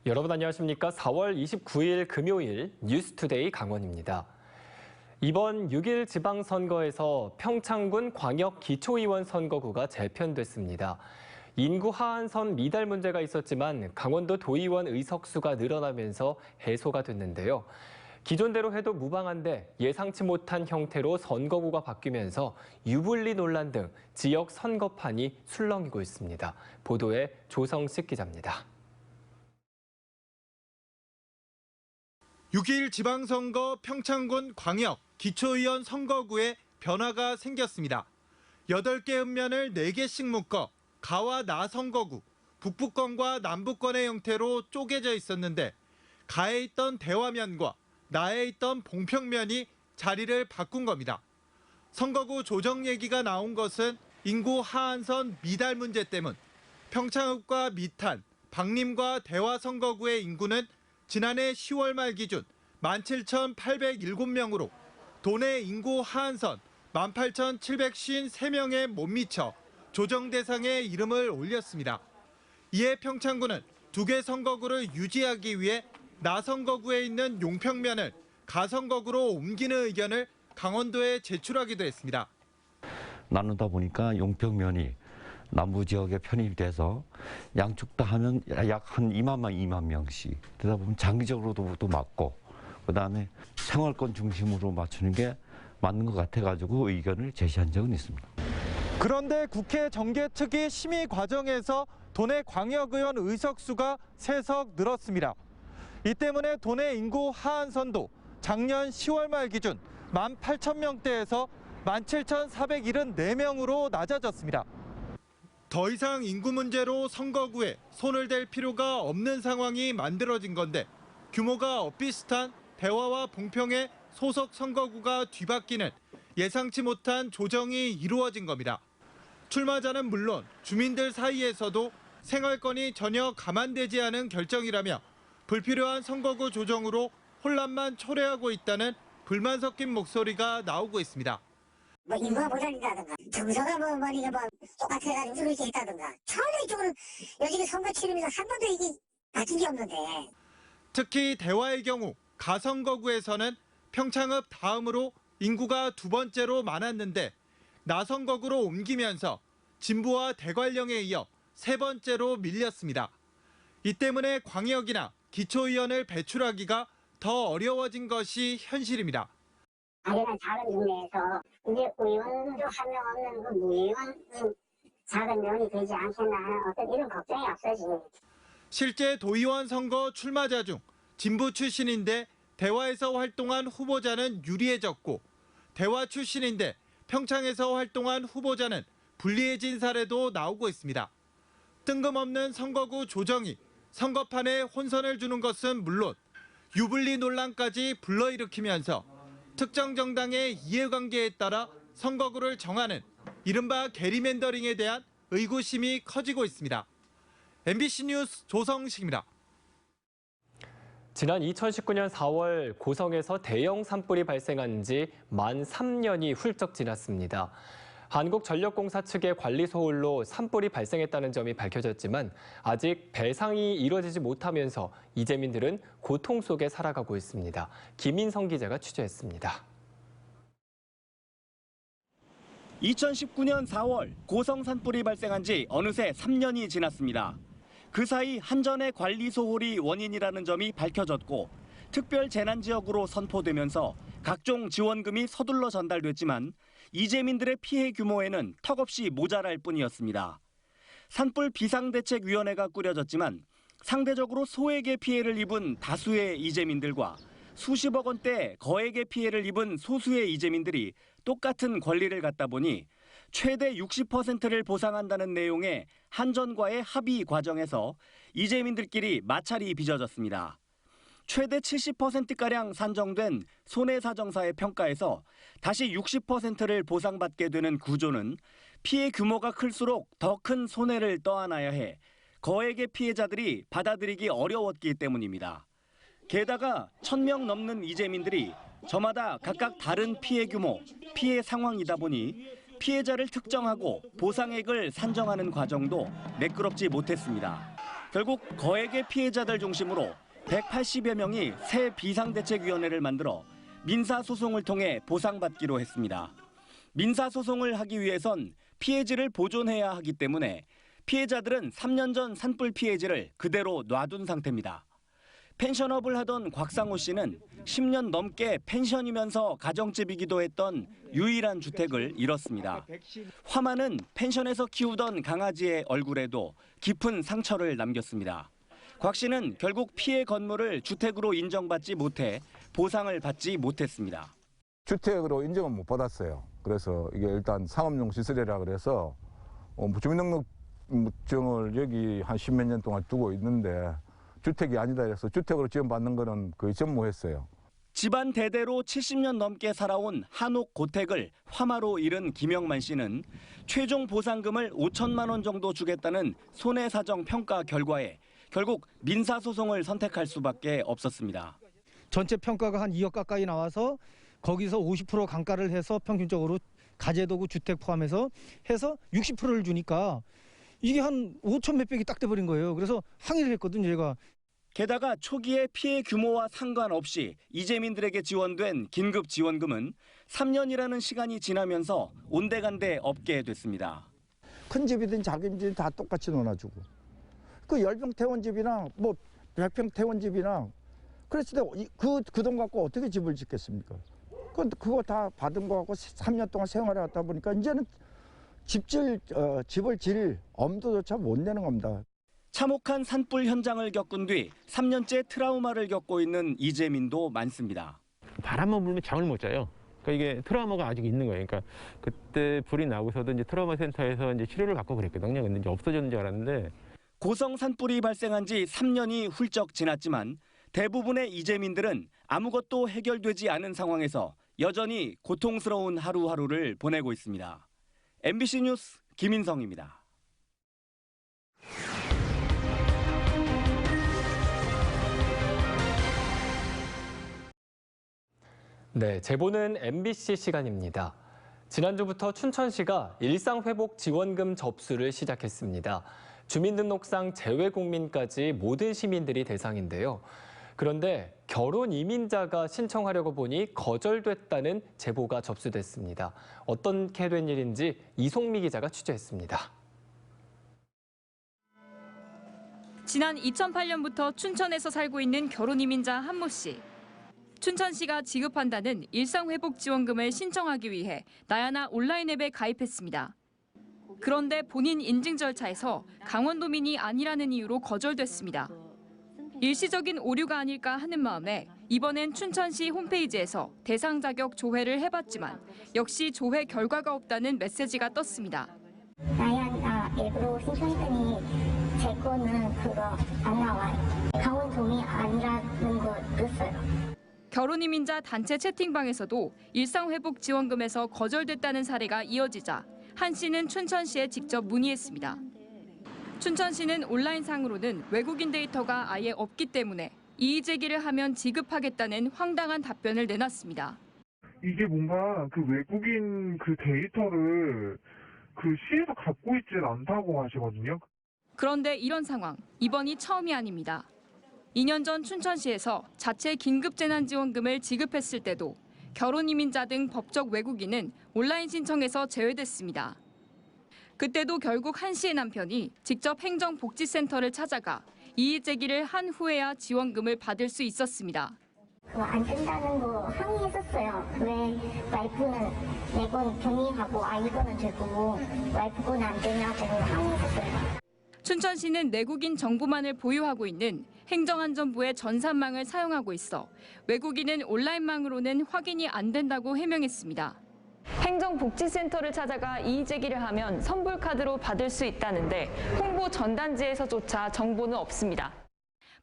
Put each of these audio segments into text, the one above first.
여러분 안녕하십니까? 4월 29일 금요일 뉴스투데이 강원입니다. 이번 6일 지방선거에서 평창군 광역기초의원 선거구가 재편됐습니다. 인구 하한선 미달 문제가 있었지만 강원도 도의원 의석수가 늘어나면서 해소가 됐는데요. 기존대로 해도 무방한데 예상치 못한 형태로 선거구가 바뀌면서 유불리 논란 등 지역 선거판이 술렁이고 있습니다. 보도에 조성식 기자입니다. 6일 지방선거 평창군 광역 기초의원 선거구에 변화가 생겼습니다. 8개 읍면을 4개씩 묶어 가와 나 선거구, 북부권과 남부권의 형태로 쪼개져 있었는데 가에 있던 대화면과 나에 있던 봉평면이 자리를 바꾼 겁니다. 선거구 조정 얘기가 나온 것은 인구 하한선 미달 문제 때문. 평창읍과 미탄, 박림과 대화 선거구의 인구는 지난해 10월 말 기준 17,807명으로 도내 인구 하한선 18,753명에 못 미쳐 조정 대상에 이름을 올렸습니다. 이에 평창군은 2개 선거구를 유지하기 위해 나 선거구에 있는 용평면을 가 선거구로 옮기는 의견을 강원도에 제출하기도 했습니다. 나누다 보니까 용평면이 남부 지역에 편입이 돼서 양쪽 다 하면 약 한 2만 명씩. 그러다 보면 장기적으로도 또 맞고 그다음에 생활권 중심으로 맞추는 게 맞는 것 같아가지고 의견을 제시한 적은 있습니다. 그런데 국회 정개특위 심의 과정에서 도내 광역의원 의석수가 3석 늘었습니다. 이 때문에 도내 인구 하한선도 작년 10월 말 기준 18,000명대에서 17,474명으로 낮아졌습니다. 더 이상 인구 문제로 선거구에 손을 댈 필요가 없는 상황이 만들어진 건데 규모가 엇비슷한 대화와 봉평의 소속 선거구가 뒤바뀌는 예상치 못한 조정이 이루어진 겁니다. 출마자는 물론 주민들 사이에서도 생활권이 전혀 감안되지 않은 결정이라며 불필요한 선거구 조정으로 혼란만 초래하고 있다는 불만 섞인 목소리가 나오고 있습니다. 인구가 모자란다든가 정서가 똑같아가지고 이렇게 했다든가 전혀 이쪽으로 요즘에 선거 치르면서 한 번도 이게 바뀐 게 없는데. 특히 대화의 경우 가선거구에서는 평창읍 다음으로 인구가 2번째로 많았는데 나선거구로 옮기면서 진부와 대관령에 이어 3번째로 밀렸습니다. 이 때문에 광역이나 기초의원을 배출하기가 더 어려워진 것이 현실입니다. 이런 작은 동네에서 이제 의원도 한 명 없는 그 무의원 작은 면이 되지 않겠나 하는 어떤 이런 걱정이 앞서지. 실제 도의원 선거 출마자 중 진보 출신인데 대화에서 활동한 후보자는 유리해졌고 대화 출신인데 평창에서 활동한 후보자는 불리해진 사례도 나오고 있습니다. 뜬금없는 선거구 조정이 선거판에 혼선을 주는 것은 물론 유불리 논란까지 불러일으키면서 특정 정당의 이해관계에 따라 선거구를 정하는 이른바 게리맨더링에 대한 의구심이 커지고 있습니다. MBC 뉴스 조성식입니다. 지난 2019년 4월 고성에서 대형 산불이 발생한 지 만 3년이 훌쩍 지났습니다. 한국전력공사 측의 관리 소홀로 산불이 발생했다는 점이 밝혀졌지만 아직 배상이 이루어지지 못하면서 이재민들은 고통 속에 살아가고 있습니다. 김인성 기자가 취재했습니다. 2019년 4월 고성 산불이 발생한 지 어느새 3년이 지났습니다. 그 사이 한전의 관리 소홀이 원인이라는 점이 밝혀졌고 특별 재난 지역으로 선포되면서 각종 지원금이 서둘러 전달됐지만 이재민들의 피해 규모에는 턱없이 모자랄 뿐이었습니다. 산불 비상대책위원회가 꾸려졌지만 상대적으로 소액의 피해를 입은 다수의 이재민들과 수십억 원대 거액의 피해를 입은 소수의 이재민들이 똑같은 권리를 갖다 보니 최대 60%를 보상한다는 내용의 한전과의 합의 과정에서 이재민들끼리 마찰이 빚어졌습니다. 최대 70%가량 산정된 손해사정사의 평가에서 다시 60%를 보상받게 되는 구조는 피해 규모가 클수록 더 큰 손해를 떠안아야 해 거액의 피해자들이 받아들이기 어려웠기 때문입니다. 게다가 1,000명 넘는 이재민들이 저마다 각각 다른 피해 규모, 피해 상황이다 보니 피해자를 특정하고 보상액을 산정하는 과정도 매끄럽지 못했습니다. 결국 거액의 피해자들 중심으로 180여 명이 새 비상대책위원회를 만들어 민사소송을 통해 보상받기로 했습니다. 민사소송을 하기 위해선 피해지를 보존해야 하기 때문에 피해자들은 3년 전 산불 피해지를 그대로 놔둔 상태입니다. 펜션업을 하던 곽상호 씨는 10년 넘게 펜션이면서 가정집이기도 했던 유일한 주택을 잃었습니다. 화마는 펜션에서 키우던 강아지의 얼굴에도 깊은 상처를 남겼습니다. 곽 씨는 결국 피해 건물을 주택으로 인정받지 못해 보상을 받지 못했습니다. 주택으로 인정은 못 받았어요. 그래서 이게 일단 상업용 시설이라 그래서 주민등록증을 여기 한 10몇 년 동안 두고 있는데 주택이 아니다 해서 주택으로 지원받는 거는 거의 전무했어요. 집안 대대로 70년 넘게 살아온 한옥 고택을 화마로 잃은 김영만 씨는 최종 보상금을 5천만 원 정도 주겠다는 손해사정 평가 결과에 결국 민사소송을 선택할 수밖에 없었습니다. 전체 평가가 한 2억 가까이 나와서 거기서 50% 감가를 해서 평균적으로 가재도구 주택 포함해서 해서 60%를 주니까 이게 한 5천 몇백이 딱 돼버린 거예요. 그래서 항의를 했거든요, 제가. 게다가 초기의 피해 규모와 상관없이 이재민들에게 지원된 긴급 지원금은 3년이라는 시간이 지나면서 온데간데 없게 됐습니다. 큰 집이든 작은 집이든 다 똑같이 놀아주고 그 10평 태원집이나 뭐 100평 태원집이나 그랬을 때 그 돈 갖고 어떻게 집을 짓겠습니까? 그거 다 받은 거 갖고 3년 동안 생활해 왔다 보니까 이제는 집을 질 엄두조차 못 내는 겁니다. 참혹한 산불 현장을 겪은 뒤 3년째 트라우마를 겪고 있는 이재민도 많습니다. 바람만 불면 잠을 못 자요. 그러니까 이게 트라우마가 아직 있는 거예요. 그러니까 그때 불이 나고서도 이제 트라우마 센터에서 이제 치료를 받고 그랬거든요. 근데 이제 없어졌는 줄 알았는데 고성 산불이 발생한 지 3년이 훌쩍 지났지만 대부분의 이재민들은 아무것도 해결되지 않은 상황에서 여전히 고통스러운 하루하루를 보내고 있습니다. MBC 뉴스 김인성입니다. 네, 제보는 MBC 시간입니다. 지난주부터 춘천시가 일상회복 지원금 접수를 시작했습니다. 주민등록상 재외국민까지 모든 시민들이 대상인데요. 그런데 결혼 이민자가 신청하려고 보니 거절됐다는 제보가 접수됐습니다. 어떻게 된 일인지 이송미 기자가 취재했습니다. 지난 2008년부터 춘천에서 살고 있는 결혼 이민자 한모 씨. 춘천시가 지급한다는 일상회복지원금을 신청하기 위해 나야나 온라인 앱에 가입했습니다. 그런데 본인 인증 절차에서 강원도민이 아니라는 이유로 거절됐습니다. 일시적인 오류가 아닐까 하는 마음에 이번엔 춘천시 홈페이지에서 대상 자격 조회를 해봤지만 역시 조회 결과가 없다는 메시지가 떴습니다. 나야나 앱으로 신청했더니 제 거는 그거 안 나와요. 강원도민이 아니라는 거 떴어요. 결혼 이민자 단체 채팅방에서도 일상회복지원금에서 거절됐다는 사례가 이어지자 한 씨는 춘천시에 직접 문의했습니다. 춘천시는 온라인상으로는 외국인 데이터가 아예 없기 때문에 이의 제기를 하면 지급하겠다는 황당한 답변을 내놨습니다. 이게 뭔가 그 외국인 그 데이터를 그 시에서 갖고 있진 않다고 하시거든요. 그런데 이런 상황, 이번이 처음이 아닙니다. 2년 전 춘천시에서 자체 긴급재난지원금을 지급했을 때도 결혼 이민자 등 법적 외국인은 온라인 신청에서 제외됐습니다. 그때도 결국 한 씨의 남편이 직접 행정복지센터를 찾아가 이의 제기를 한 후에야 지원금을 받을 수 있었습니다. 그거 안 된다는 거 항의했었어요. 왜 와이프는 내 건 동의하고 이거는 되고 와이프 건 안 되냐고 항의했었어요. 춘천시는 내국인 정보만을 보유하고 있는 행정안전부의 전산망을 사용하고 있어 외국인은 온라인망으로는 확인이 안 된다고 해명했습니다. 행정복지센터를 찾아가 이의 제기를 하면 선불카드로 받을 수 있다는데 홍보 전단지에서조차 정보는 없습니다.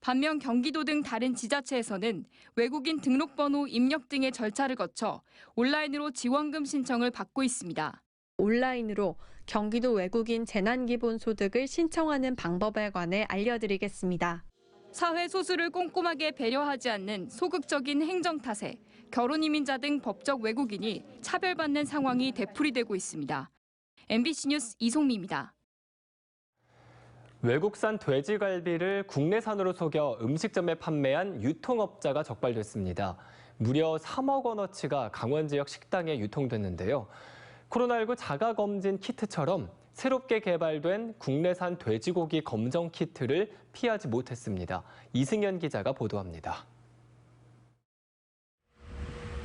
반면 경기도 등 다른 지자체에서는 외국인 등록번호 입력 등의 절차를 거쳐 온라인으로 지원금 신청을 받고 있습니다. 온라인으로 경기도 외국인 재난기본소득을 신청하는 방법에 관해 알려드리겠습니다. 사회 소수를 꼼꼼하게 배려하지 않는 소극적인 행정 탓에 결혼 이민자 등 법적 외국인이 차별받는 상황이 되풀이되고 있습니다. MBC 뉴스 이송미입니다. 외국산 돼지갈비를 국내산으로 속여 음식점에 판매한 유통업자가 적발됐습니다. 무려 3억 원어치가 강원 지역 식당에 유통됐는데요. 코로나19 자가검진 키트처럼 새롭게 개발된 국내산 돼지고기 검정 키트를 피하지 못했습니다. 이승현 기자가 보도합니다.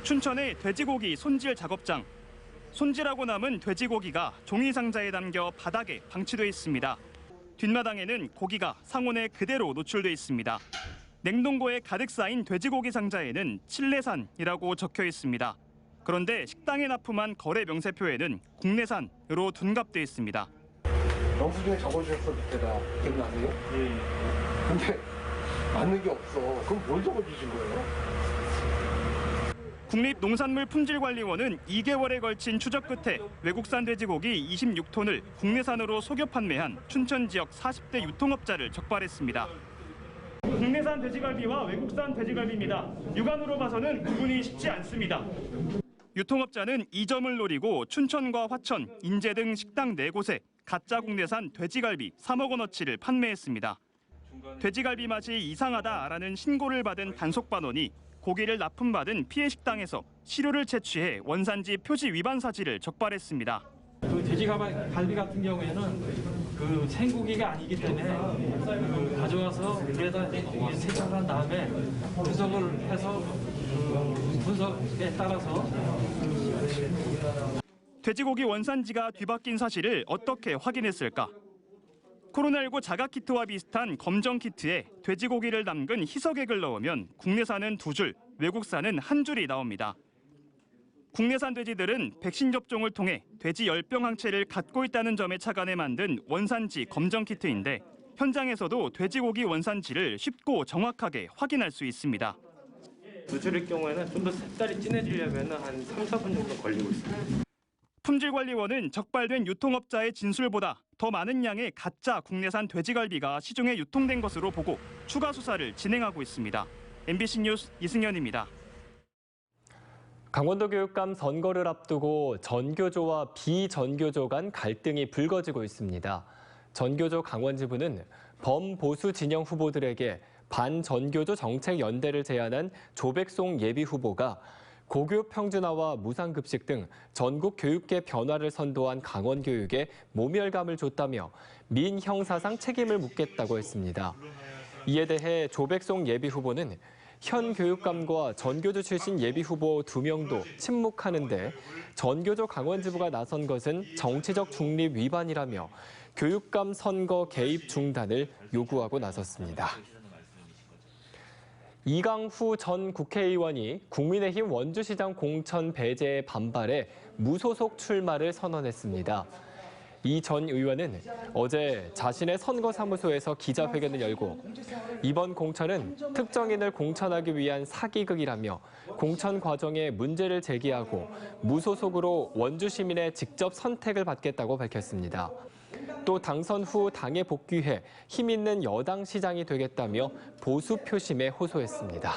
춘천의 돼지고기 손질 작업장. 손질하고 남은 돼지고기가 종이 상자에 담겨 바닥에 방치돼 있습니다. 뒷마당에는 고기가 상온에 그대로 노출돼 있습니다. 냉동고에 가득 쌓인 돼지고기 상자에는 칠레산이라고 적혀 있습니다. 그런데 식당에 납품한 거래 명세표에는 국내산으로 둔갑돼 있습니다. 영수증에 적어주셨어 밑에다 기억나세요? 네. 근데 맞는 게 없어. 그럼 뭘 적어주신 거예요? 국립농산물품질관리원은 2개월에 걸친 추적 끝에 외국산 돼지고기 26톤을 국내산으로 속여 판매한 춘천 지역 40대 유통업자를 적발했습니다. 국내산 돼지갈비와 외국산 돼지갈비입니다. 육안으로 봐서는 구분이 쉽지 않습니다. 유통업자는 이 점을 노리고 춘천과 화천, 인제 등 식당 4곳에 가짜 국내산 돼지갈비 3억 원어치를 판매했습니다. 돼지갈비 맛이 이상하다라는 신고를 받은 단속반원이 고기를 납품받은 피해 식당에서 시료를 채취해 원산지 표시 위반 사실을 적발했습니다. 그 돼지갈비 같은 경우에는 그 생고기가 아니기 때문에 그 가져와서 물에다 세척한 다음에 분석을 해서 분석에 따라서 돼지고기 원산지가 뒤바뀐 사실을 어떻게 확인했을까? 코로나19 자가키트와 비슷한 검정키트에 돼지고기를 담근 희석액을 넣으면 국내산은 2줄, 외국산은 1줄이 나옵니다. 국내산 돼지들은 백신 접종을 통해 돼지 열병 항체를 갖고 있다는 점에 착안해 만든 원산지 검정키트인데 현장에서도 돼지고기 원산지를 쉽고 정확하게 확인할 수 있습니다. 2줄일 경우에는 좀 더 색깔이 진해지려면 한 3, 4분 정도 걸리고 있습니다. 품질관리원은 적발된 유통업자의 진술보다 더 많은 양의 가짜 국내산 돼지갈비가 시중에 유통된 것으로 보고 추가 수사를 진행하고 있습니다. MBC 뉴스 이승현입니다. 강원도 교육감 선거를 앞두고 전교조와 비전교조 간 갈등이 불거지고 있습니다. 전교조 강원지부는 범보수 진영 후보들에게 반전교조 정책연대를 제안한 조백송 예비후보가 고교 평준화와 무상급식 등 전국 교육계 변화를 선도한 강원교육에 모멸감을 줬다며 민형사상 책임을 묻겠다고 했습니다. 이에 대해 조백송 예비후보는 현 교육감과 전교조 출신 예비후보 2명도 침묵하는데 전교조 강원지부가 나선 것은 정치적 중립 위반이라며 교육감 선거 개입 중단을 요구하고 나섰습니다. 이강후 전 국회의원이 국민의힘 원주시장 공천 배제에 반발해 무소속 출마를 선언했습니다. 이 전 의원은 어제 자신의 선거사무소에서 기자회견을 열고 이번 공천은 특정인을 공천하기 위한 사기극이라며 공천 과정에 문제를 제기하고 무소속으로 원주 시민의 직접 선택을 받겠다고 밝혔습니다. 또 당선 후 당에 복귀해 힘 있는 여당 시장이 되겠다며 보수 표심에 호소했습니다.